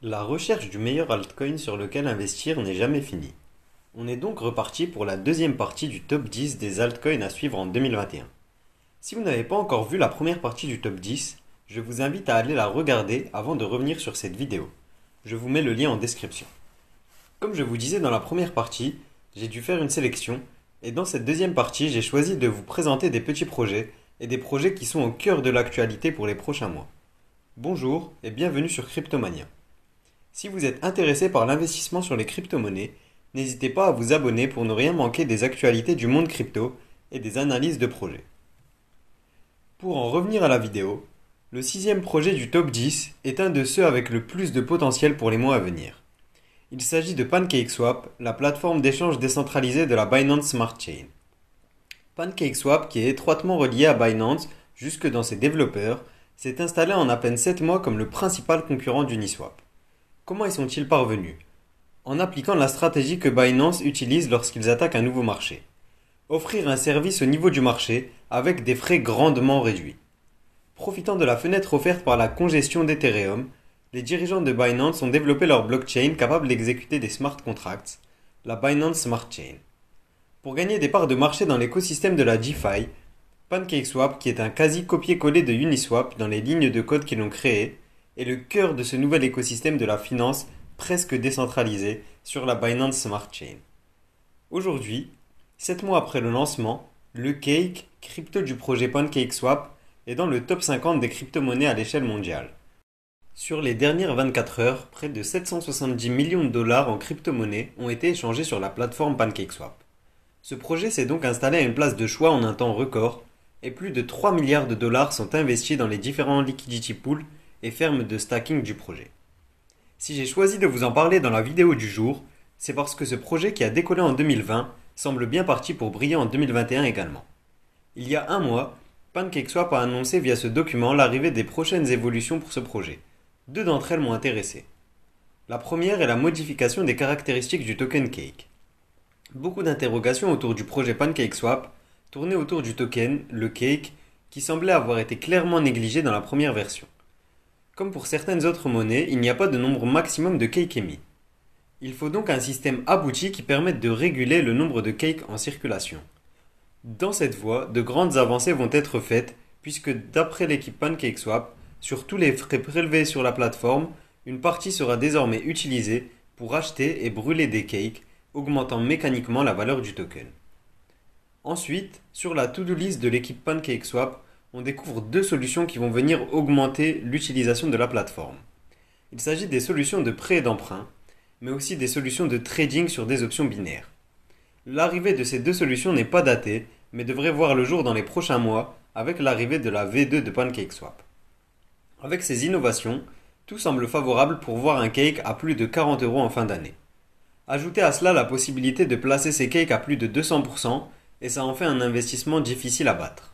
La recherche du meilleur altcoin sur lequel investir n'est jamais finie. On est donc reparti pour la deuxième partie du top 10 des altcoins à suivre en 2021. Si vous n'avez pas encore vu la première partie du top 10, je vous invite à aller la regarder avant de revenir sur cette vidéo. Je vous mets le lien en description. Comme je vous disais dans la première partie, j'ai dû faire une sélection et dans cette deuxième partie, j'ai choisi de vous présenter des petits projets et des projets qui sont au cœur de l'actualité pour les prochains mois. Bonjour et bienvenue sur Cryptomania. Si vous êtes intéressé par l'investissement sur les crypto-monnaies, n'hésitez pas à vous abonner pour ne rien manquer des actualités du monde crypto et des analyses de projets. Pour en revenir à la vidéo, le sixième projet du top 10 est un de ceux avec le plus de potentiel pour les mois à venir. Il s'agit de PancakeSwap, la plateforme d'échange décentralisée de la Binance Smart Chain. PancakeSwap, qui est étroitement relié à Binance jusque dans ses développeurs, s'est installé en à peine 7 mois comme le principal concurrent d'Uniswap. Comment y sont-ils parvenus? En appliquant la stratégie que Binance utilise lorsqu'ils attaquent un nouveau marché. Offrir un service au niveau du marché avec des frais grandement réduits. Profitant de la fenêtre offerte par la congestion d'Ethereum, les dirigeants de Binance ont développé leur blockchain capable d'exécuter des smart contracts, la Binance Smart Chain. Pour gagner des parts de marché dans l'écosystème de la DeFi, PancakeSwap, qui est un quasi copier-coller de Uniswap dans les lignes de code qu'ils ont créées, est le cœur de ce nouvel écosystème de la finance presque décentralisé sur la Binance Smart Chain. Aujourd'hui, 7 mois après le lancement, le Cake, crypto du projet PancakeSwap, est dans le top 50 des crypto-monnaies à l'échelle mondiale. Sur les dernières 24 heures, près de 770 millions de dollars en crypto-monnaies ont été échangés sur la plateforme PancakeSwap. Ce projet s'est donc installé à une place de choix en un temps record, et plus de 3 milliards de dollars sont investis dans les différents liquidity pools et fermes de stacking du projet. Si j'ai choisi de vous en parler dans la vidéo du jour, c'est parce que ce projet qui a décollé en 2020 semble bien parti pour briller en 2021 également. Il y a un mois, PancakeSwap a annoncé via ce document l'arrivée des prochaines évolutions pour ce projet. Deux d'entre elles m'ont intéressé. La première est la modification des caractéristiques du token Cake. Beaucoup d'interrogations autour du projet PancakeSwap tournaient autour du token, le Cake, qui semblait avoir été clairement négligé dans la première version. Comme pour certaines autres monnaies, il n'y a pas de nombre maximum de cakes émis. Il faut donc un système abouti qui permette de réguler le nombre de cakes en circulation. Dans cette voie, de grandes avancées vont être faites puisque d'après l'équipe PancakeSwap, sur tous les frais prélevés sur la plateforme, une partie sera désormais utilisée pour acheter et brûler des cakes, augmentant mécaniquement la valeur du token. Ensuite, sur la to-do list de l'équipe PancakeSwap, on découvre deux solutions qui vont venir augmenter l'utilisation de la plateforme. Il s'agit des solutions de prêt et d'emprunt, mais aussi des solutions de trading sur des options binaires. L'arrivée de ces deux solutions n'est pas datée, mais devrait voir le jour dans les prochains mois avec l'arrivée de la V2 de PancakeSwap. Avec ces innovations, tout semble favorable pour voir un cake à plus de 40 € en fin d'année. Ajoutez à cela la possibilité de placer ces cakes à plus de 200% et ça en fait un investissement difficile à battre.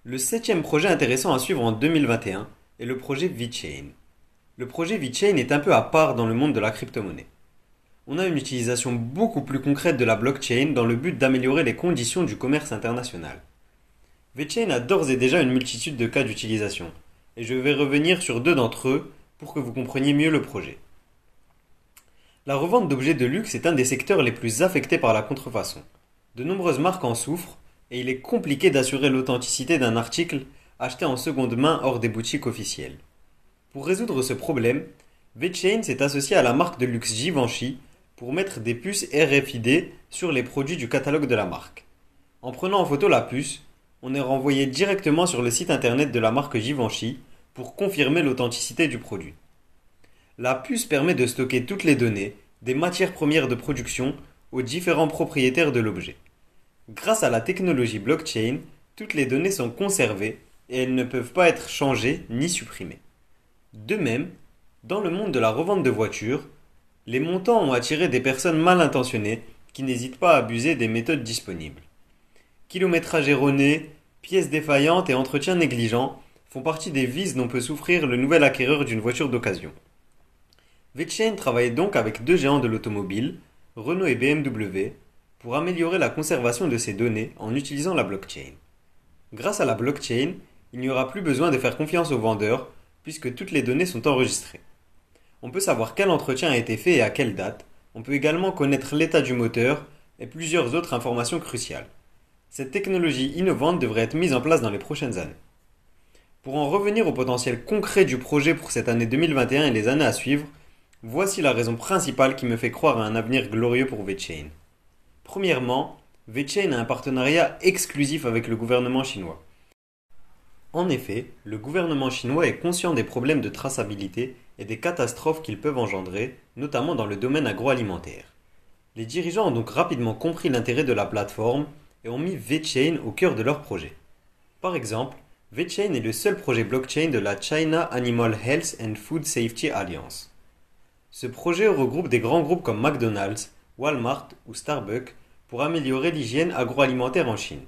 Le septième projet intéressant à suivre en 2021 est le projet VeChain. Le projet VeChain est un peu à part dans le monde de la crypto-monnaie. On a une utilisation beaucoup plus concrète de la blockchain dans le but d'améliorer les conditions du commerce international. VeChain a d'ores et déjà une multitude de cas d'utilisation, et je vais revenir sur deux d'entre eux pour que vous compreniez mieux le projet. La revente d'objets de luxe est un des secteurs les plus affectés par la contrefaçon. De nombreuses marques en souffrent, et il est compliqué d'assurer l'authenticité d'un article acheté en seconde main hors des boutiques officielles. Pour résoudre ce problème, VeChain s'est associé à la marque de luxe Givenchy pour mettre des puces RFID sur les produits du catalogue de la marque. En prenant en photo la puce, on est renvoyé directement sur le site internet de la marque Givenchy pour confirmer l'authenticité du produit. La puce permet de stocker toutes les données, des matières premières de production aux différents propriétaires de l'objet. Grâce à la technologie blockchain, toutes les données sont conservées et elles ne peuvent pas être changées ni supprimées. De même, dans le monde de la revente de voitures, les montants ont attiré des personnes mal intentionnées qui n'hésitent pas à abuser des méthodes disponibles. Kilométrage erroné, pièces défaillantes et entretien négligent font partie des vices dont peut souffrir le nouvel acquéreur d'une voiture d'occasion. VeChain travaille donc avec deux géants de l'automobile, Renault et BMW, pour améliorer la conservation de ces données en utilisant la blockchain. Grâce à la blockchain, il n'y aura plus besoin de faire confiance aux vendeurs puisque toutes les données sont enregistrées. On peut savoir quel entretien a été fait et à quelle date. On peut également connaître l'état du moteur et plusieurs autres informations cruciales. Cette technologie innovante devrait être mise en place dans les prochaines années. Pour en revenir au potentiel concret du projet pour cette année 2021 et les années à suivre, voici la raison principale qui me fait croire à un avenir glorieux pour VeChain. Premièrement, VeChain a un partenariat exclusif avec le gouvernement chinois. En effet, le gouvernement chinois est conscient des problèmes de traçabilité et des catastrophes qu'ils peuvent engendrer, notamment dans le domaine agroalimentaire. Les dirigeants ont donc rapidement compris l'intérêt de la plateforme et ont mis VeChain au cœur de leur projet. Par exemple, VeChain est le seul projet blockchain de la China Animal Health and Food Safety Alliance. Ce projet regroupe des grands groupes comme McDonald's, Walmart ou Starbucks pour améliorer l'hygiène agroalimentaire en Chine.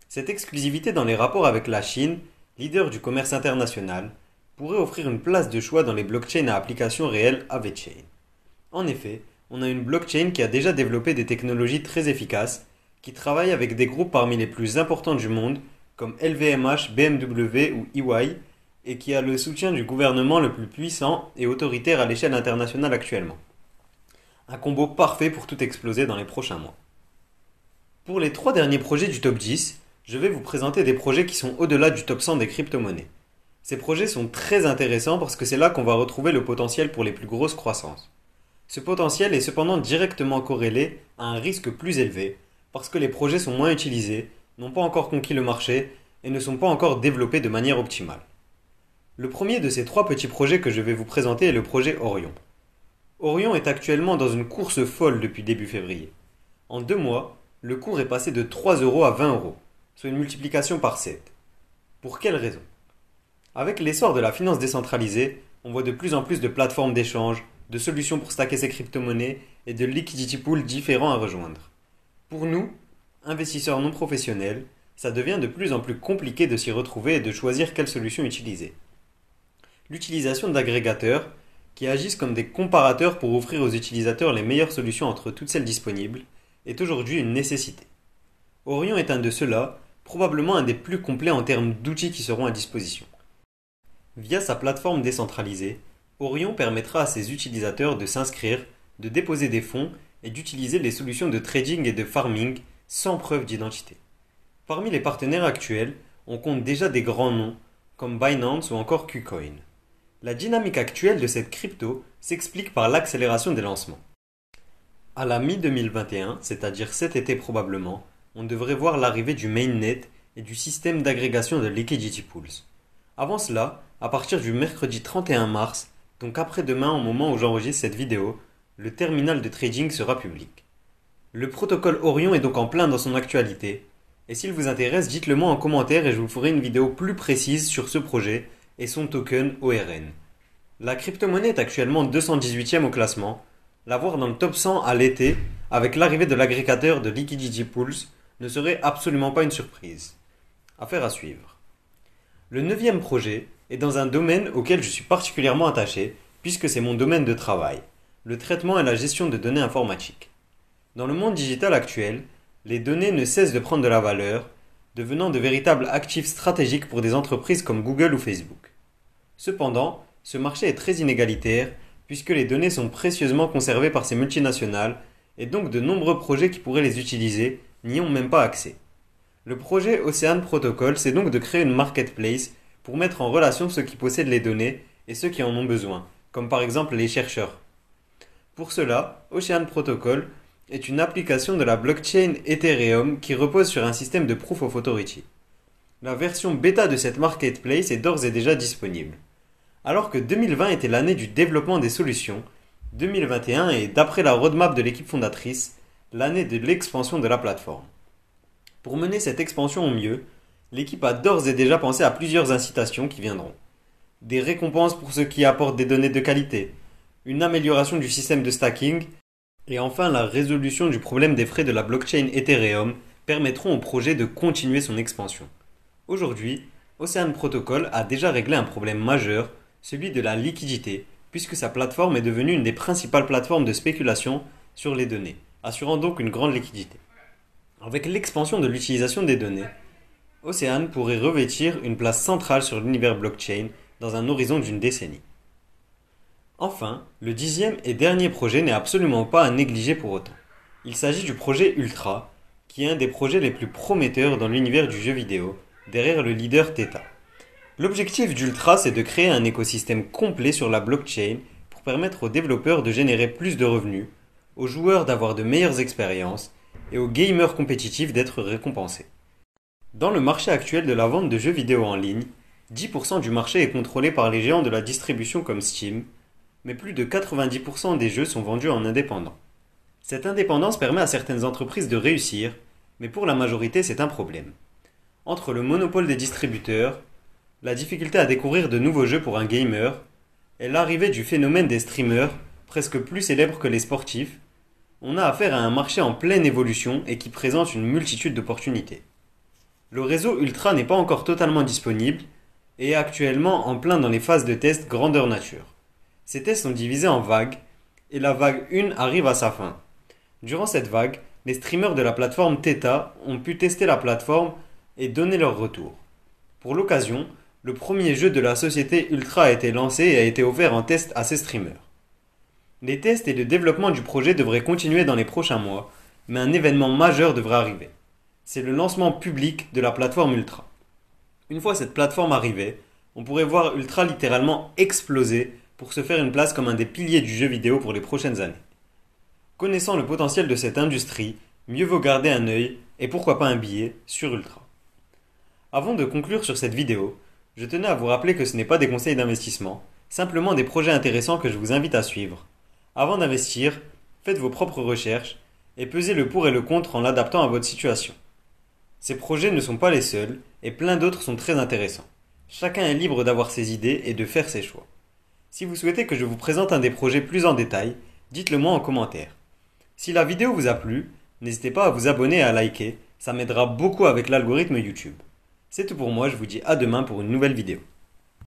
Cette exclusivité dans les rapports avec la Chine, leader du commerce international, pourrait offrir une place de choix dans les blockchains à application réelle à VeChain. En effet, on a une blockchain qui a déjà développé des technologies très efficaces, qui travaille avec des groupes parmi les plus importants du monde, comme LVMH, BMW ou EY, et qui a le soutien du gouvernement le plus puissant et autoritaire à l'échelle internationale actuellement. Un combo parfait pour tout exploser dans les prochains mois. Pour les 3 derniers projets du top 10, je vais vous présenter des projets qui sont au-delà du top 100 des crypto-monnaies. Ces projets sont très intéressants parce que c'est là qu'on va retrouver le potentiel pour les plus grosses croissances. Ce potentiel est cependant directement corrélé à un risque plus élevé parce que les projets sont moins utilisés, n'ont pas encore conquis le marché et ne sont pas encore développés de manière optimale. Le premier de ces 3 petits projets que je vais vous présenter est le projet Orion. Orion est actuellement dans une course folle depuis début février. En 2 mois, le cours est passé de 3 € à 20 €, soit une multiplication par 7. Pour quelle raison? Avec l'essor de la finance décentralisée, on voit de plus en plus de plateformes d'échange, de solutions pour stacker ses crypto-monnaies et de liquidity pools différents à rejoindre. Pour nous, investisseurs non professionnels, ça devient de plus en plus compliqué de s'y retrouver et de choisir quelle solution utiliser. L'utilisation d'agrégateurs, qui agissent comme des comparateurs pour offrir aux utilisateurs les meilleures solutions entre toutes celles disponibles, est aujourd'hui une nécessité. Orion est un de ceux-là, probablement un des plus complets en termes d'outils qui seront à disposition. Via sa plateforme décentralisée, Orion permettra à ses utilisateurs de s'inscrire, de déposer des fonds et d'utiliser les solutions de trading et de farming sans preuve d'identité. Parmi les partenaires actuels, on compte déjà des grands noms comme Binance ou encore KuCoin. La dynamique actuelle de cette crypto s'explique par l'accélération des lancements. À la mi-2021, c'est-à-dire cet été probablement, on devrait voir l'arrivée du mainnet et du système d'agrégation de liquidity pools. Avant cela, à partir du mercredi 31 mars, donc après-demain au moment où j'enregistre cette vidéo, le terminal de trading sera public. Le protocole Orion est donc en plein dans son actualité, et s'il vous intéresse, dites-le moi en commentaire et je vous ferai une vidéo plus précise sur ce projet et son token ORN. La crypto-monnaie est actuellement 218e au classement. La voir dans le top 100 à l'été, avec l'arrivée de l'agrégateur de liquidity pools, ne serait absolument pas une surprise. Affaire à suivre. Le 9e projet est dans un domaine auquel je suis particulièrement attaché, puisque c'est mon domaine de travail, le traitement et la gestion de données informatiques. Dans le monde digital actuel, les données ne cessent de prendre de la valeur, devenant de véritables actifs stratégiques pour des entreprises comme Google ou Facebook. Cependant, ce marché est très inégalitaire, puisque les données sont précieusement conservées par ces multinationales, et donc de nombreux projets qui pourraient les utiliser n'y ont même pas accès. Le projet Ocean Protocol, c'est donc de créer une marketplace pour mettre en relation ceux qui possèdent les données et ceux qui en ont besoin, comme par exemple les chercheurs. Pour cela, Ocean Protocol est une application de la blockchain Ethereum qui repose sur un système de Proof of Authority. La version bêta de cette marketplace est d'ores et déjà disponible. Alors que 2020 était l'année du développement des solutions, 2021 est, d'après la roadmap de l'équipe fondatrice, l'année de l'expansion de la plateforme. Pour mener cette expansion au mieux, l'équipe a d'ores et déjà pensé à plusieurs incitations qui viendront. Des récompenses pour ceux qui apportent des données de qualité, une amélioration du système de stacking, et enfin la résolution du problème des frais de la blockchain Ethereum permettront au projet de continuer son expansion. Aujourd'hui, Ocean Protocol a déjà réglé un problème majeur, celui de la liquidité, puisque sa plateforme est devenue une des principales plateformes de spéculation sur les données, assurant donc une grande liquidité. Avec l'expansion de l'utilisation des données, Ocean pourrait revêtir une place centrale sur l'univers blockchain dans un horizon d'une décennie. Enfin, le dixième et dernier projet n'est absolument pas à négliger pour autant. Il s'agit du projet Ultra, qui est un des projets les plus prometteurs dans l'univers du jeu vidéo, derrière le leader Theta. L'objectif d'Ultra, c'est de créer un écosystème complet sur la blockchain pour permettre aux développeurs de générer plus de revenus, aux joueurs d'avoir de meilleures expériences et aux gamers compétitifs d'être récompensés. Dans le marché actuel de la vente de jeux vidéo en ligne, 10% du marché est contrôlé par les géants de la distribution comme Steam, mais plus de 90% des jeux sont vendus en indépendant. Cette indépendance permet à certaines entreprises de réussir, mais pour la majorité c'est un problème. Entre le monopole des distributeurs, la difficulté à découvrir de nouveaux jeux pour un gamer, et l'arrivée du phénomène des streamers, presque plus célèbres que les sportifs, on a affaire à un marché en pleine évolution et qui présente une multitude d'opportunités. Le réseau Ultra n'est pas encore totalement disponible et est actuellement en plein dans les phases de test grandeur nature. Ces tests sont divisés en vagues et la vague 1 arrive à sa fin. Durant cette vague, les streamers de la plateforme Theta ont pu tester la plateforme et donner leur retour. Pour l'occasion, le premier jeu de la société Ultra a été lancé et a été offert en test à ces streamers. Les tests et le développement du projet devraient continuer dans les prochains mois, mais un événement majeur devrait arriver. C'est le lancement public de la plateforme Ultra. Une fois cette plateforme arrivée, on pourrait voir Ultra littéralement exploser pour se faire une place comme un des piliers du jeu vidéo pour les prochaines années. Connaissant le potentiel de cette industrie, mieux vaut garder un œil, et pourquoi pas un billet, sur Ultra. Avant de conclure sur cette vidéo, je tenais à vous rappeler que ce n'est pas des conseils d'investissement, simplement des projets intéressants que je vous invite à suivre. Avant d'investir, faites vos propres recherches et pesez le pour et le contre en l'adaptant à votre situation. Ces projets ne sont pas les seuls, et plein d'autres sont très intéressants. Chacun est libre d'avoir ses idées et de faire ses choix. Si vous souhaitez que je vous présente un des projets plus en détail, dites-le moi en commentaire. Si la vidéo vous a plu, n'hésitez pas à vous abonner et à liker, ça m'aidera beaucoup avec l'algorithme YouTube. C'est tout pour moi, je vous dis à demain pour une nouvelle vidéo.